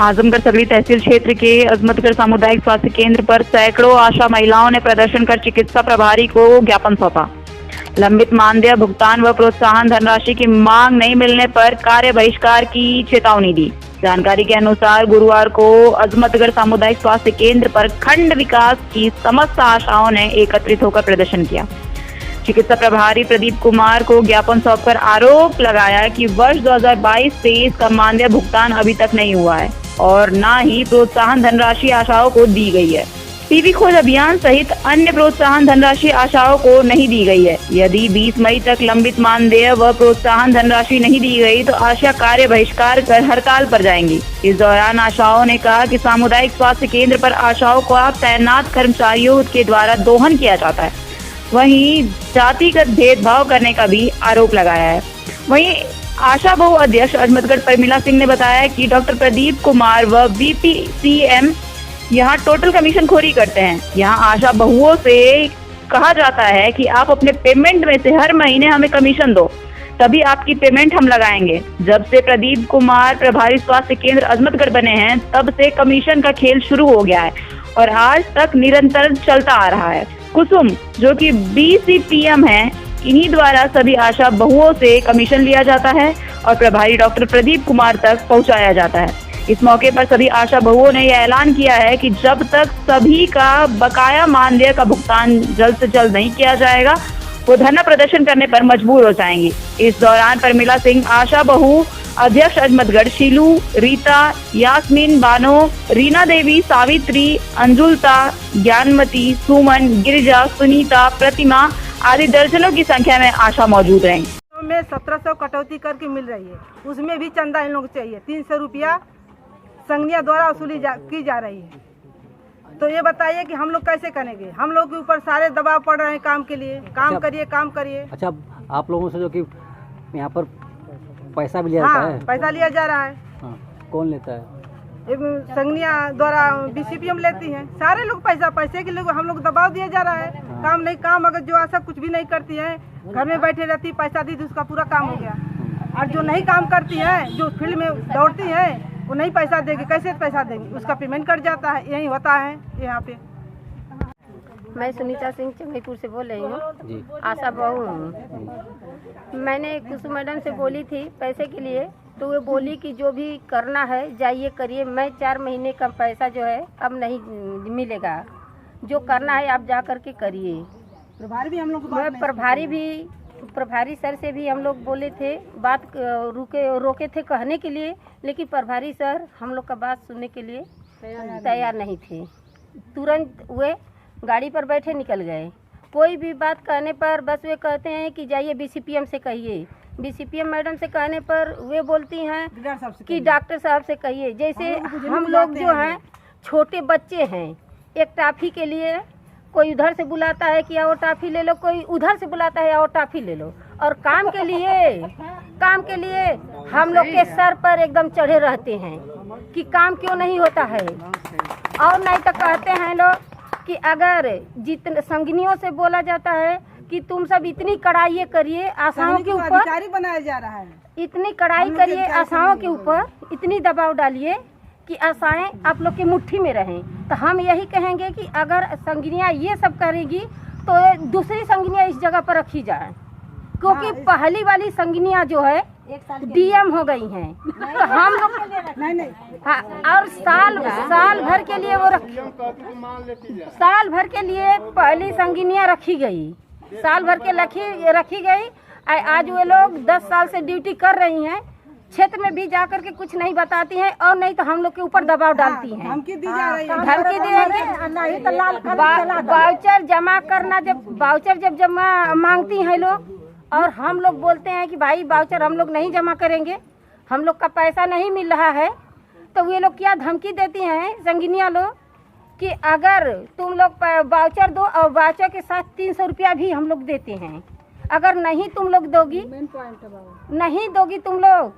आजमगढ़ सगड़ी तहसील क्षेत्र के अजमतगढ़ सामुदायिक स्वास्थ्य केंद्र पर सैकड़ों आशा महिलाओं ने प्रदर्शन कर चिकित्सा प्रभारी को ज्ञापन सौंपा। लंबित मानदेय भुगतान व प्रोत्साहन धनराशि की मांग नहीं मिलने पर कार्य बहिष्कार की चेतावनी दी। जानकारी के अनुसार गुरुवार को अजमतगढ़ सामुदायिक स्वास्थ्य केंद्र पर खंड विकास की समस्त आशाओं ने एकत्रित होकर प्रदर्शन किया। चिकित्सा प्रभारी प्रदीप कुमार को ज्ञापन सौंपकर आरोप लगाया कि वर्ष 2022 से इसका मानदेय भुगतान अभी तक नहीं हुआ है और न ही प्रोत्साहन धनराशि आशाओं को दी गई है। पीवी खोज अभियान सहित अन्य प्रोत्साहन धनराशि आशाओं को नहीं दी गई है। यदि 20 मई तक लंबित मानदेय व प्रोत्साहन धनराशि नहीं दी गई तो आशा कार्य बहिष्कार कर हड़ताल पर जाएंगी। इस दौरान आशाओं ने कहा कि सामुदायिक स्वास्थ्य केंद्र पर आशाओं को तैनात कर्मचारियों के द्वारा दोहन किया जाता है, वहीं जातिगत भेदभाव करने का भी आरोप लगाया है। वहीं आशा बहु अध्यक्ष अजमतगढ़ परमिला सिंह ने बताया कि डॉक्टर प्रदीप कुमार व बीपीसीएम यहाँ टोटल कमीशन खोरी करते हैं। यहाँ आशा बहुओं से कहा जाता है कि आप अपने पेमेंट में से हर महीने हमें कमीशन दो, तभी आपकी पेमेंट हम लगाएंगे। जब से प्रदीप कुमार प्रभारी स्वास्थ्य केंद्र अजमतगढ़ बने हैं तब से कमीशन का खेल शुरू हो गया है और आज तक निरंतर चलता आ रहा है। कुसुम जो कि बीसीपीएम है, इन्हीं द्वारा सभी आशा बहुओं से कमीशन लिया जाता है और प्रभारी डॉक्टर प्रदीप कुमार तक पहुंचाया जाता है। इस मौके पर सभी आशा बहुओं ने यह ऐलान किया है कि जब तक सभी का बकाया मानदेय का भुगतान जल्द से जल्द नहीं किया जाएगा वो धरना प्रदर्शन करने पर मजबूर हो जाएंगी। इस दौरान परमिला सिंह, आशा बहु अध्यक्ष अजमतगढ़ शीलू, रीता, यास्मीन, बानो, रीना देवी, सावित्री, अंजुलता, ज्ञानमती, सुमन, गिरिजा, सुनीता, प्रतिमा आदि दर्जनों की संख्या में आशा मौजूद रहेंगी। में 1700 कटौती करके मिल रही है, उसमें भी चंदा इन लोग चाहिए। 300 रुपया संघनिया द्वारा वसूली की जा रही है। तो ये बताइए कि हम लोग कैसे करेंगे? हम लोग के ऊपर सारे दबाव पड़ रहे हैं काम के लिए। काम करिए, काम करिए। अच्छा, आप लोगों से जो कि यहाँ पर पैसा भी लिया जाता है? पैसा लिया जा रहा है। हाँ, कौन लेता है? संघनिया द्वारा बीसीपीएम लेती है। सारे लोग पैसे के लिए हम लोग दबाव दिया जा रहा है। काम नहीं, काम अगर जो आशा कुछ भी नहीं करती है, घर में बैठे रहती, पैसा दी तो उसका पूरा काम हो गया। और जो नहीं काम करती है, जो फील्ड में दौड़ती है, वो नहीं पैसा देगी, कैसे पैसा देगी? उसका पेमेंट कट जाता है। यही होता है यहाँ पे। मैं सुनीता सिंह चंगईपुर से बोल रही हूँ, आशा बहू हूँ। मैंने कुसुम मैडम से बोली थी पैसे के लिए, तो वो बोली कि जो भी करना है जाइए करिए। मैं 4 महीने का पैसा जो है अब नहीं मिलेगा, जो करना है आप जा करके करिए। प्रभारी भी हम लोग प्रभारी सर से भी हम लोग बोले थे, बात रोके थे कहने के लिए, लेकिन प्रभारी सर हम लोग का बात सुनने के लिए तैयार नहीं थे। तुरंत वे गाड़ी पर बैठे निकल गए। कोई भी बात कहने पर बस वे कहते हैं कि जाइए बीसीपीएम से कहिए। बीसीपीएम मैडम से कहने पर वे बोलती हैं कि डॉक्टर साहब से कहिए। जैसे हम लोग जो हैं छोटे बच्चे हैं, एक टॉफ़ी के लिए कोई उधर से बुलाता है कि आओ टॉफ़ी ले लो, कोई उधर से बुलाता है आओ टॉफ़ी ले लो। और काम के लिए हम लोग के सर पर एकदम चढ़े रहते हैं कि काम क्यों नहीं होता है। और नहीं तो कहते हैं लोग कि अगर जितने संगनियों से बोला जाता है कि तुम सब इतनी कड़ाई करिए आशाओं के ऊपर, बनाया जा रहा है, इतनी कड़ाई करिए आशाओं के ऊपर, इतनी दबाव डालिए कि आशाएं आप लोग की मुट्ठी में रहें। तो हम यही कहेंगे कि अगर संगनियाँ ये सब करेगी तो दूसरी संगनियाँ इस जगह पर रखी जाए, क्योंकि पहली वाली संगनियाँ जो है डीएम हो गई हैं। तो हम लोग हाँ, और साल भर के लिए वो साल भर के लिए पहली संगनियाँ रखी गई, साल भर के रखी गई। आज वो लोग 10 साल से ड्यूटी कर रही हैं, क्षेत्र में भी जाकर के कुछ नहीं बताती हैं और नहीं तो हम लोग के ऊपर दबाव डालती हैं, धमकी दी जा रही है। धमकी दी है। वाउचर जमा करना, जब वाउचर जमा मांगती हैं लोग और हम लोग बोलते हैं कि भाई वाउचर हम लोग नहीं जमा करेंगे, हम लोग का पैसा नहीं मिल रहा है, तो वे लोग क्या धमकी देती हैं संगनिया लोग कि अगर तुम लोग वाउचर दो और वाउचर के साथ 300 रुपया भी हम लोग देते हैं। अगर नहीं तुम लोग नहीं दोगी तुम लोग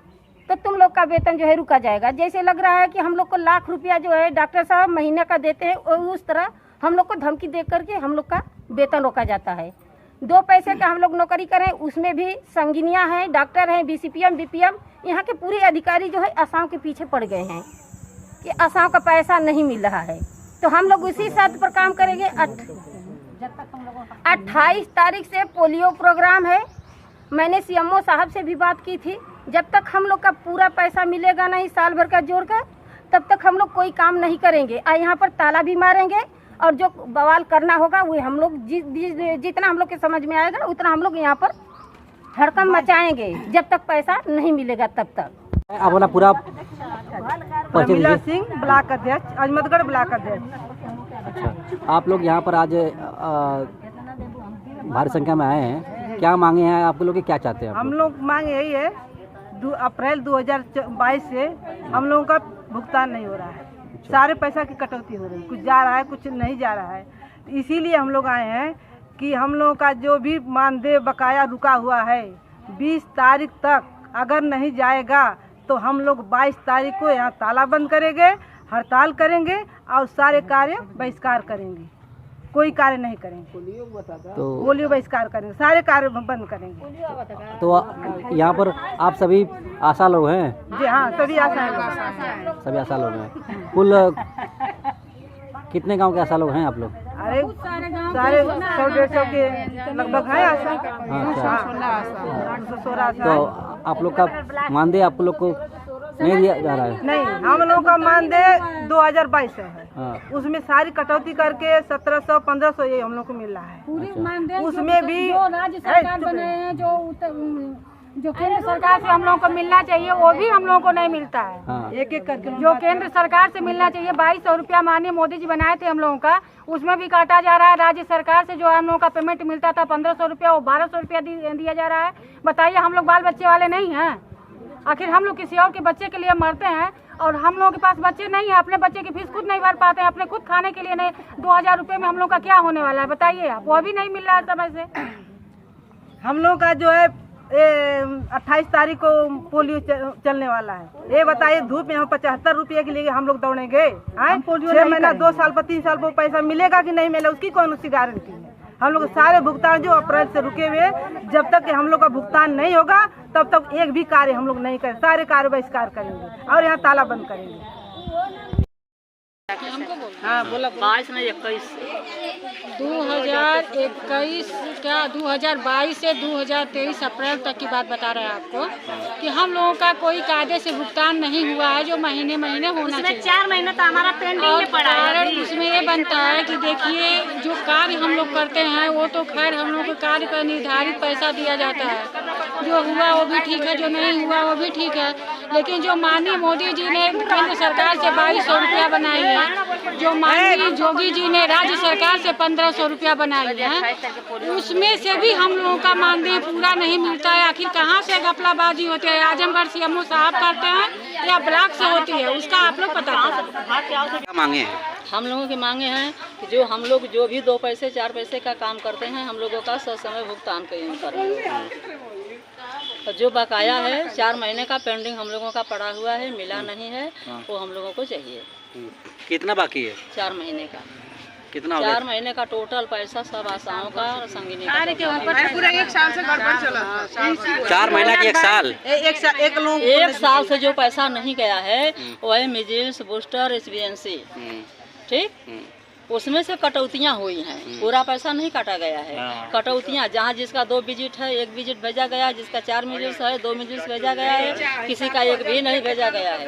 तो तुम लोग का वेतन जो है रुका जाएगा। जैसे लग रहा है कि हम लोग को लाख रुपया जो है डॉक्टर साहब महीने का देते हैं, और उस तरह हम लोग को धमकी दे करके हम लोग का वेतन रोका जाता है। 2 पैसे का हम लोग नौकरी करें, उसमें भी संगनियाँ हैं, डॉक्टर हैं, बीसीपीएम, बीपीएम, यहाँ के पूरे अधिकारी जो है आसाम के पीछे पड़ गए हैं। कि आशाओं का पैसा नहीं मिल रहा है, तो हम लोग उसी शर्त पर काम करेंगे। 28 तारीख से पोलियो प्रोग्राम है। मैंने सीएमओ साहब से भी बात की थी, जब तक हम लोग का पूरा पैसा मिलेगा नहीं साल भर का जोड़ कर, तब तक हम लोग कोई काम नहीं करेंगे। यहाँ पर ताला भी मारेंगे और जो बवाल करना होगा वो हम लोग जितना हम लोग के समझ में आएगा उतना हम लोग यहाँ पर हड़कंप मचाएंगे, जब तक पैसा नहीं मिलेगा तब तक। आप अपना पूरा प्रमिला सिंह, ब्लॉक अध्यक्ष, अजमतगढ़ ब्लॉक अध्यक्ष। अच्छा, आप लोग यहाँ पर आज भारी संख्या में आए हैं, क्या मांगे हैं आप लोग, क्या चाहते हैं आप हम लोग? लोग मांग यही है, अप्रैल 2022 से हम लोगों का भुगतान नहीं हो रहा है। सारे पैसा की कटौती हो रही है, कुछ जा रहा है कुछ नहीं जा रहा है। इसीलिए हम लोग आए हैं कि हम लोगों का जो भी मानदेय बकाया रुका हुआ है 20 तारीख तक अगर नहीं जाएगा तो हम लोग 22 तारीख को यहाँ तालाबंद करेंगे, हड़ताल करेंगे और सारे कार्य बहिष्कार करेंगे। कोई कार्य नहीं करेंगे, तो पोलियो बहिष्कार करेंगे, सारे कार्य बंद करेंगे। तो यहाँ पर आप सभी आशा लोग हैं? जी हाँ, सभी आशा लोग। सभी आशा लोग हैं। कुल कितने गांव के आशा लोग हैं आप लोग? अरे सारे 100-150 के लगभग है आशा। तो आप लोग का मानदेय आप लोग को नहीं दिया जा रहा है? नहीं, हम लोग का मानदेय 2022 से है। हाँ। उसमें सारी कटौती करके 1700-1500 ये हम लोग को मिल रहा है। उसमें भी जो राज्य सरकार बने हैं, जो केंद्र सरकार से हम लोगों को मिलना चाहिए वो भी हम लोगों को नहीं मिलता है। हाँ। एक एक करके जो केंद्र सरकार से मिलना चाहिए 2200 रुपया माननीय मोदी जी बनाए थे हम लोगों का, उसमें भी काटा जा रहा है। राज्य सरकार से जो हम लोगों का पेमेंट मिलता था 1500 रुपया, वो 1200 रुपया दिया जा रहा है। बताइए, हम लोग बाल बच्चे वाले नहीं हैं? आखिर हम लोग किसी और के बच्चे के लिए मरते हैं और हम लोगों के पास बच्चे नहीं है, अपने बच्चे की फीस खुद नहीं भर पाते हैं, अपने खुद खाने के लिए नहीं। 2000 रुपये में हम लोग का क्या होने वाला है बताइए आप? वो भी नहीं मिल रहा है समय से। हम लोग का जो है 28 तारीख को पोलियो चलने वाला है। ये बताइए, धूप में हम 75 रुपये के लिए हम लोग दौड़ेंगे? 6 महीना 2 साल पर 3 साल पर पैसा मिलेगा कि नहीं मिलेगा, उसकी कौन सी गारंटी है? हम लोग सारे भुगतान जो अप्रैल से रुके हुए, जब तक हम लोग का भुगतान नहीं होगा तब तक एक भी कार्य हम लोग नहीं करें, सारे कार्य बहिष्कार करेंगे और यहाँ ताला बंद करेंगे। हाँ बोला। 2021 क्या 2022 से 2023 अप्रैल तक की बात बता रहे हैं आपको कि हम लोगों का कोई कायदे से भुगतान नहीं हुआ है, जो महीने महीने होना चाहिए। 4 महीने तो हमारा पेंडिंग में पड़ा है। उसमें ये बनता है कि देखिए, जो कार्य हम लोग करते हैं वो तो खैर हम लोग को कार्य का निर्धारित पैसा दिया जाता है, जो हुआ वो भी ठीक है, जो नहीं हुआ वो भी ठीक है। लेकिन जो माननीय मोदी जी ने केंद्र सरकार से 2200 रुपया बनाई है, जो माननीय योगी जी ने राज्य सरकार से 1500 रुपया बनाई है, उसमें से भी हम लोगों का मानदेय पूरा नहीं मिलता है। आखिर कहाँ से घपलाबाजी होती है? आजमगढ़ सीएमओ साहब करते हैं या ब्लॉक से होती है, उसका आप लोग पता करें। क्या मांगे हैं? हम लोगों की मांगे हैं कि जो हम लोग जो भी 2 पैसे 4 पैसे का काम करते हैं, हम लोगों का ससमय भुगतान करें। और जो बकाया है 4 महीने का पेंडिंग हम लोगों का पड़ा हुआ है, मिला नहीं है, वो हम लोगों को चाहिए। कितना बाकी है? 4 महीने का। कितना? 4 महीने का टोटल पैसा सब आशाओं का और संगिनी का पूरा 1 साल से गड़बड़ चला। 4 महीना की 1 साल? एक साल से जो पैसा नहीं गया है वो है मिजिल्स, बूस्टर, SBNC, ठीक, उसमें से कटौतियाँ हुई हैं, पूरा पैसा नहीं काटा गया है। कटौतियाँ जहाँ जिसका 2 विजिट है 1 विजिट भेजा गया है, जिसका 4 विजिट है 2 विजिट भेजा गया है, किसी का 1 भी नहीं भेजा गया है।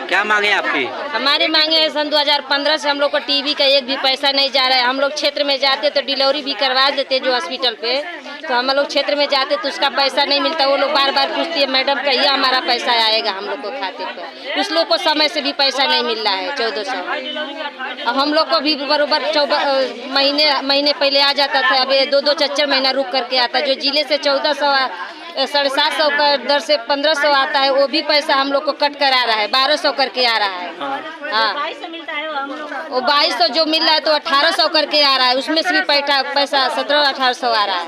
क्या मांगे आपकी? हमारी मांगे है, सन 2015 से हम लोग को टीबी का 1 भी पैसा नहीं जा रहा है। हम लोग क्षेत्र में जाते तो डिलीवरी भी करवा देते जो हॉस्पिटल पे, तो हम लोग क्षेत्र में जाते तो उसका पैसा नहीं मिलता। वो लोग बार बार पूछती है, मैडम कहिए हमारा पैसा आएगा हम लोग को खाते पर। उस लोग को समय से भी पैसा नहीं मिल रहा है 1400। हम लोग को भी बरोबर महीने पहले आ जाता था, अब 2-2 4-4 महीना रुक करके आता। जो जिले से 1400 750 का दर से 1500 आता है, वो भी पैसा हम लोग को कट कर आ रहा है, 1200 करके आ रहा है। हाँ, वो 2200 जो मिल रहा है तो 1800 करके आ रहा है, उसमें से भी पैसा 1700-1800 आ रहा है,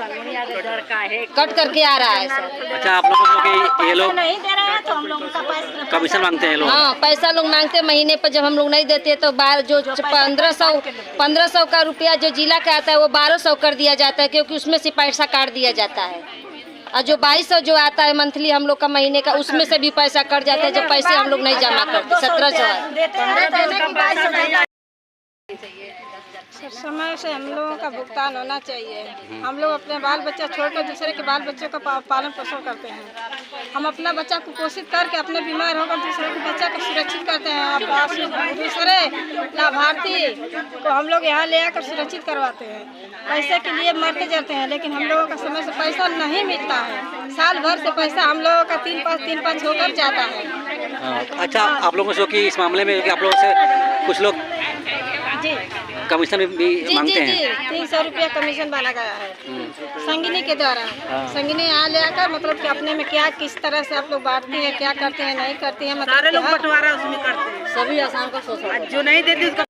कट करके आ रहा है सर। अच्छा, आप लोगों को ये लोग नहीं दे रहे हैं तो हम लोगों का पैसा कमीशन मांगते हैं लोग? हाँ, पैसा लोग मांगते महीने पर। जब हम लोग नहीं देते तो जो 1500 का रुपया जो जिला का आता है वो 1200 कर दिया जाता है, क्योंकि उसमें से पैसा काट दिया जाता है। और जो 2200 जो आता है मंथली हम लोग का महीने का, उसमें से भी पैसा कट जाता है जब पैसे हम लोग नहीं जमा करते। 1700 समय से हम लोगों का भुगतान होना चाहिए। हम लोग अपने बाल बच्चा छोड़कर दूसरे के बाल बच्चों का पालन पोषण करते हैं। हम अपना बच्चा को कोशिश करके अपने बीमार होकर दूसरे के बच्चा को सुरक्षित करते हैं। दूसरे लाभार्थी को हम लोग यहाँ ले आकर सुरक्षित करवाते हैं। पैसे के लिए मरते जाते हैं, लेकिन हम लोगों का समय से पैसा नहीं मिलता है। साल भर से पैसा हम लोगों का 3-5 होकर जाता है। अच्छा, आप लोगों से कि इस मामले में कि आप लोगों से कुछ लोग जी कमीशन भी मांगते हैं? 300 रुपया कमीशन बना गया है संगिनी के द्वारा। संगिनी यहाँ ले आकर मतलब कि अपने में क्या किस तरह से आप लोग बांटती हैं, क्या करते हैं, नहीं करती हैं, मतलब सारे लोग बंटवारा उसमें करते हैं। सभी आसान का शोषण जो नहीं देती उसका